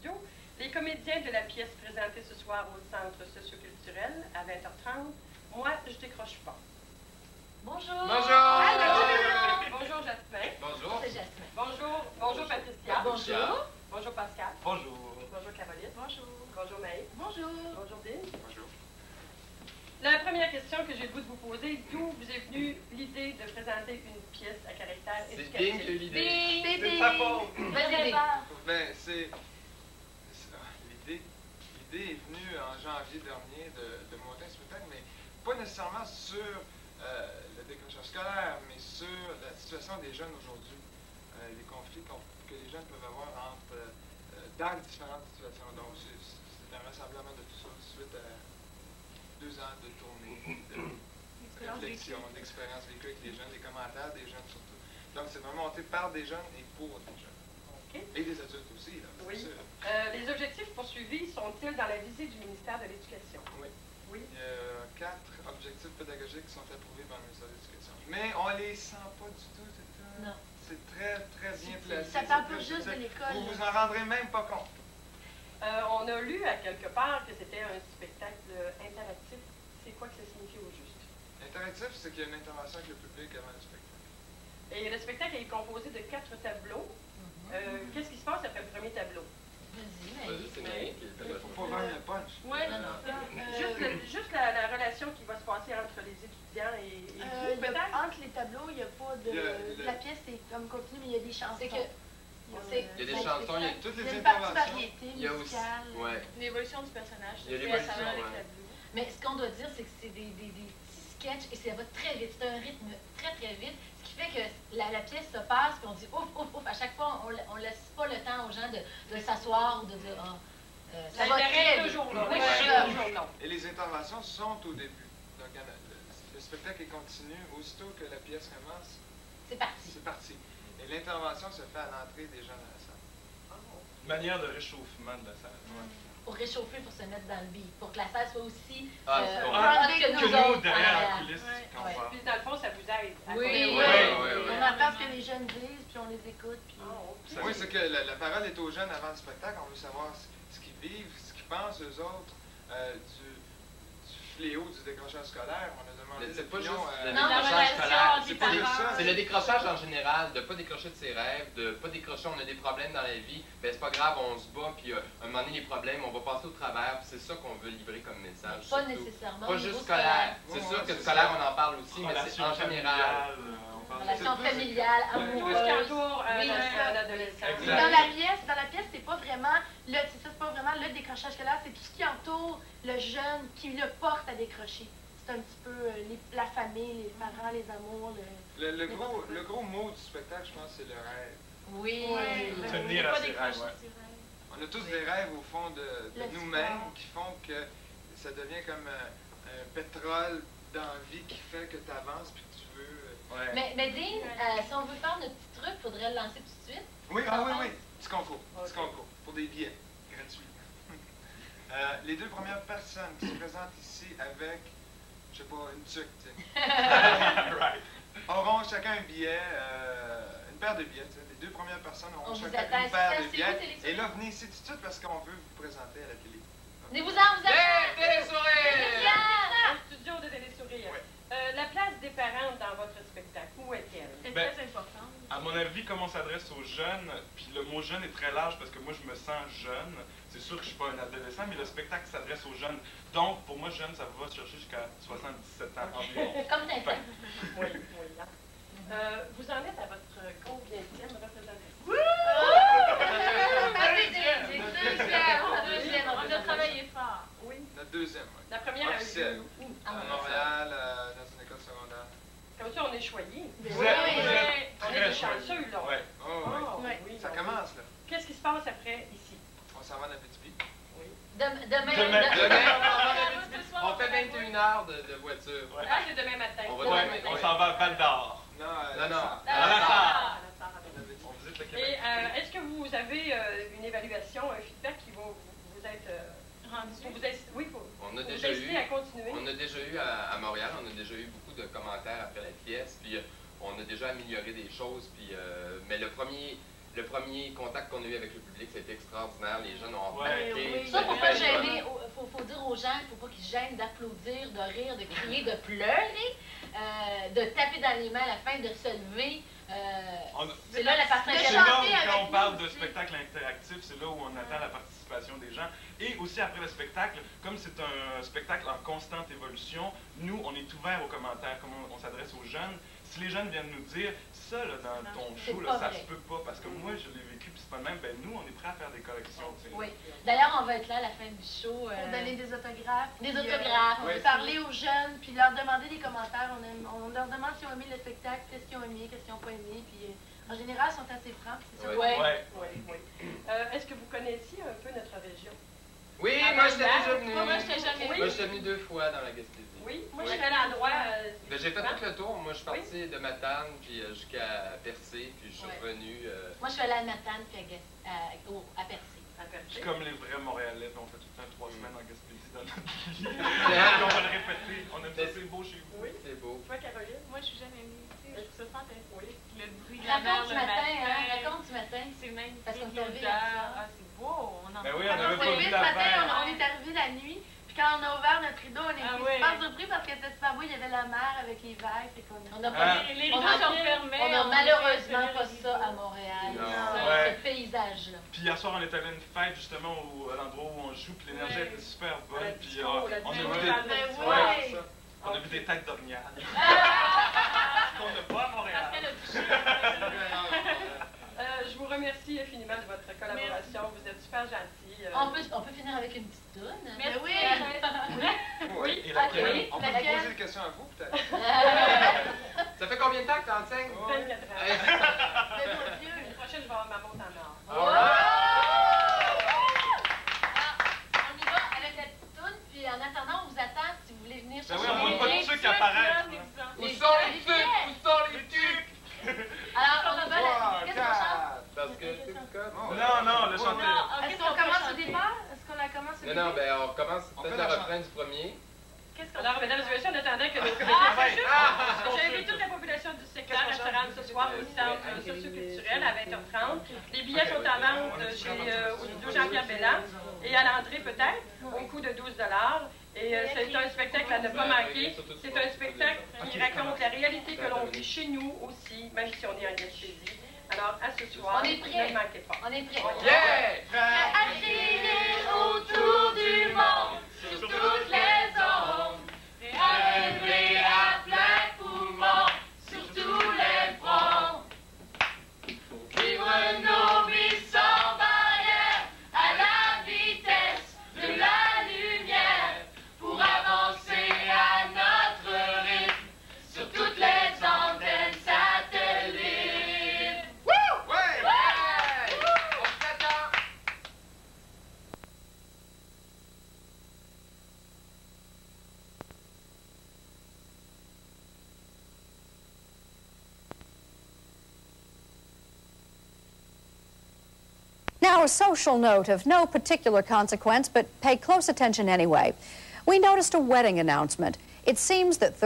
studio. Les comédiens de la pièce présentée ce soir au Centre socioculturel à 20h30. Moi, je décroche pas. Bonjour! Bonjour! Bonjour Jasmin. Bonjour! C'est Jasmin. Bonjour Patricia. Bonjour! Bonjour Pascal. Bonjour! Bonjour Caroline. Bonjour! Bonjour Maï. Bonjour! Bonjour Dean. Bonjour! La première question que j'ai le goût de vous poser, d'où vous est venue l'idée de présenter une pièce à caractère C'est éducatif? Ding qui a eu l'idée. C'est C'est sa faute! Vas-y, Ben, l'idée est venue en janvier dernier de monter un spectacle, mais pas nécessairement sur le décrochage scolaire, mais sur la situation des jeunes aujourd'hui, les conflits que les jeunes peuvent avoir dans les différentes situations. Donc, c'est un rassemblement de tout ça suite à 2 ans de tournée, de réflexion, d'expérience vécue avec les jeunes, des commentaires des jeunes surtout. Donc, c'est vraiment monté par des jeunes et pour des jeunes. Okay. Et des adultes aussi, là, Oui. c'est sûr. Les objectifs poursuivis sont-ils dans la visée du ministère de l'Éducation? Oui. Oui. Il y a 4 objectifs pédagogiques qui sont approuvés par le ministère de l'Éducation. Mais on les sent pas du tout. Non. C'est très, très bien placé. Ça parle pas juste de l'école. Vous vous en rendrez même pas compte. On a lu à quelque part que c'était un spectacle interactif. C'est quoi que ça signifie au juste? L'interactif, c'est qu'il y a une intervention avec le public avant le spectacle. Et le spectacle est composé de 4 tableaux. Qu'est-ce qui se passe après le premier tableau? Vas-y, C'est Maï. Maï qui est Il le faut pas vendre le punch. Oui, juste la relation qui va se passer entre les étudiants et vous, peut-être? Entre les tableaux, il n'y a pas de... La pièce est comme continue, mais il y a des chansons. C'est que... Il y a des chansons, il y a toutes Il y a les une partie interventions. variété Il y a aussi. musicale. Ouais. L'évolution du personnage. Il y a c'est l'évolution, récemment avec ouais. la Blue. Mais ce qu'on doit dire, c'est que c'est des petits sketchs et ça va très vite. C'est un rythme très, très vite. Ce qui fait que la pièce se passe puis on dit ouf, ouf, ouf. À chaque fois, on laisse pas le temps aux gens de s'asseoir ou de dire ça va très vite. Toujours là. Oui, toujours là. Et les interventions sont au début. Donc, le spectacle est continu. Aussitôt que la pièce commence, C'est parti. c'est parti. Et l'intervention se fait à l'entrée des gens dans la salle. Manière de réchauffement de la salle. Pour réchauffer, pour se mettre dans le beat. Pour que la salle soit aussi C'est bon. hot Que nous, autres, derrière en la arrière. coulisse, quand Ouais. on parle. Puis dans le fond, ça vous aide. à Oui, comprendre. oui. On entend ce que les jeunes disent, puis on les écoute. Puis... Oui, c'est que la parole est aux jeunes avant le spectacle. On veut savoir ce qu'ils vivent, ce qu'ils pensent eux autres du fléau du décrochage scolaire. On a demandé Mais c'est pas l'opinion, juste le Non, la décrochage relation scolaire, des c'est pas parents. ça. C'est le décrochage en général, de pas décrocher de ses rêves, de pas décrocher, on a des problèmes dans la vie, ben c'est pas grave, on se bat, puis à un moment donné, les problèmes, on va passer au travers, puis c'est ça qu'on veut livrer comme message. Pas surtout. nécessairement. Pas au juste niveau scolaire. C'est Ouais, sûr ouais, que c'est scolaire, ça. on en parle aussi, mais c'est en général. scolaire. Relation familiale, Tout ce qui amoureuse. entoure Oui, un adolescent. Exact. Dans la pièce, c'est pas vraiment c'est pas vraiment le décrochage scolaire, c'est tout ce qui entoure le jeune qui le porte à décrocher. C'est un petit peu la famille, les parents, les amours. Le gros mot du spectacle, je pense, c'est le rêve. Oui. Tenir à ses rêves, ouais. On a tous des rêves au fond de L'espoir. nous-mêmes qui font que ça devient comme un pétrole d'envie qui fait que tu avances puis que tu veux. Ouais. Mais Dean, si on veut faire notre petit truc, il faudrait le lancer tout de suite. Oui, petit concours. Petit concours pour des billets gratuits. Les 2 premières personnes qui se présentent ici avec, je sais pas, une tuque, tu sais, Right. auront chacun un billet, une paire de billets. Tu sais. Les 2 premières personnes On auront vous chacun attend. une paire Ça, de c'est où, billets. Télé-Soleil? Et là, venez ici tout de suite parce qu'on veut vous présenter à la télé. Venez-vous-en, vous êtes Télé-sourire! Au studio de Télé-Sourire. La place des parents dans votre spectacle, où est-elle? C'est Ben, très important. À mon avis, comme on s'adresse aux jeunes, puis le mot jeune est très large parce que moi je me sens jeune. C'est sûr que je suis pas un adolescent, mais le spectacle s'adresse aux jeunes. Donc, pour moi, jeune, ça va chercher jusqu'à 77 ans environ. comme Tintin. Oui. Vous en êtes à votre combienième représentation? Deuxième. On a travaillé fort. Oui. Notre deuxième, oui. La première a eu Officielle. lieu où? À Montréal, dans une école secondaire. Comme ça, on est choyés. Vous êtes On est très des chanceux, là. Ouais. Oh, oui. Ah, oui. Ça commence, là. Qu'est-ce qui se passe après, ici? On s'en va dans Abitibi. Demain. Demain. On fait 21 heures de voiture. Ah, c'est demain matin. On va Ouais. demain matin. On s'en va à Val d'Or. Non, Non, non. Ah, À la ah, salle. ah, On visite le Et Québec. est-ce que vous avez une évaluation, un feedback qui va vous être oui, pour On a vous déjà inciter eu. à continuer? On a déjà eu à Montréal, on a déjà eu beaucoup de commentaires après la pièce, puis on a déjà amélioré des choses, puis mais le premier le premier contact qu'on a eu avec le public, c'était extraordinaire. Les jeunes ont Ouais. embarqué. Ça, faut pas gêner, faut dire aux gens, faut pas qu'ils se gênent d'applaudir, de rire, de crier, de pleurer, de taper dans les mains à la fin, de se lever. C'est là la partie C'est là où, avec quand on nous parle de aussi. spectacle interactif, c'est là où on attend la participation des gens. Et aussi après le spectacle, comme c'est un spectacle en constante évolution, nous, on est ouvert aux commentaires, comme on s'adresse aux jeunes. Si les jeunes viennent nous dire, ça, là, dans ton show, là, ça se peut pas, parce que moi, je l'ai vécu, puis c'est pas le même, ben nous, on est prêts à faire des corrections. Tu sais. Oui. D'ailleurs, on va être là à la fin du show. Pour donner des autographes. Des puis, autographes. on veut parler aux jeunes, puis leur demander des commentaires. On leur demande s'ils ont aimé le spectacle, qu'est-ce qu'ils ont aimé, qu'est-ce qu'ils n'ont pas aimé. Puis en général, ils sont assez francs. C'est ça. Ouais. Ouais. Oui. Est-ce que vous connaissiez un peu notre région? Oui, moi, j'étais déjà venu. Moi, je t'ai jamais Oui. Moi, j'étais venu 2 fois dans la Gaspésie. Oui, moi je suis allée à l'endroit. Ben, j'ai fait tout le tour. Moi, je suis parti de Matane, puis jusqu'à Percé, puis je suis revenu. Moi, je suis allée à Matane, puis à Percé. C'est comme les vrais Montréalais, on fait tout le temps 3 semaines en Gaspésie dans notre vie. On va le répéter, on aime ça, c'est beau chez vous. Oui. C'est beau. Toi, Caroline? Moi, je suis jamais venue. Tu sais, je trouve ça fantastique. Oui. Le bruit de la mer Raconte du le matin, matin. hein? Raconte du matin. C'est magnifique. Parce qu'on s'est levé l'odeur. à ça. Ah, c'est beau. On en Ben oui, parle. on avait On pas s'est vu levé la ce matin, mer. on est arrivé la nuit. Puis quand on a ouvert notre rideau, on était Ah ouais. super surpris parce que c'était super beau. Il y avait la mer avec les vagues. Fait qu'on a... On n'a Ah. pas Les on rideaux a- sont fermés. on n'a on malheureusement fait pas les ça à rideaux. Montréal. Non. Ouais. Ce paysage-là. Puis hier soir, on est allé à une fête justement à l'endroit où on joue, puis l'énergie était super bonne, La puis disco, la on a disco, vu la des... disco. Ouais. c'est ça. On a vu des têtes d'orignal. Qu'on n'a pas à Parce Montréal. qu'elle a touché. Je vous remercie infiniment de votre collaboration. Vous êtes super gentils. On peut finir avec une petite toune. Merci. oui. Oui. Et Ok. laquelle? On peut vous Laquelle? poser des questions à vous, peut-être? Ça fait combien de temps que tu enseignes? 24 ans. Mais mon Dieu. L'année prochaine, je vais avoir ma montre en or. On y va avec la petite toune, puis en attendant, on vous attend si vous voulez venir Ben chercher oui, on voit pas les- tous ceux qui apparaissent. Où sont les trucs? Où sont les trucs? Alors, on y va, qu'est-ce qu'on chante? Parce que c'est comme... Non, le chanteur. Est-ce qu'on commence au départ? Est-ce qu'on la commence au Non, début? non, ben on commence On peut-être fait le la refrain du premier. Alors, mesdames et messieurs, en attendant que nos comédiens Ah! j'invite toute la population du secteur à se rendre ce soir au centre socio-culturel à 20h30. Les billets sont en vente au studio Jean-Pierre Belland et à l'entrée peut-être, au coût de 12 $. Et c'est un spectacle à ne pas manquer. C'est un spectacle qui raconte la réalité que l'on vit chez nous aussi, même si on est en Gaspésie. Alors, à ce soir, On est prêts. ne manquez pas. On est prêts. Yeah! À crier autour du monde, sur toutes les ondes, à rêver à plein poumon, sur tous les fronts. Vivre nos vies sans barrière, à la vitesse de la lumière, pour avancer à notre rythme, sur toutes les antennes satellites. Ouais! On s'attend! Now, a social note of no particular consequence, but pay close attention anyway. We noticed a wedding announcement. It seems that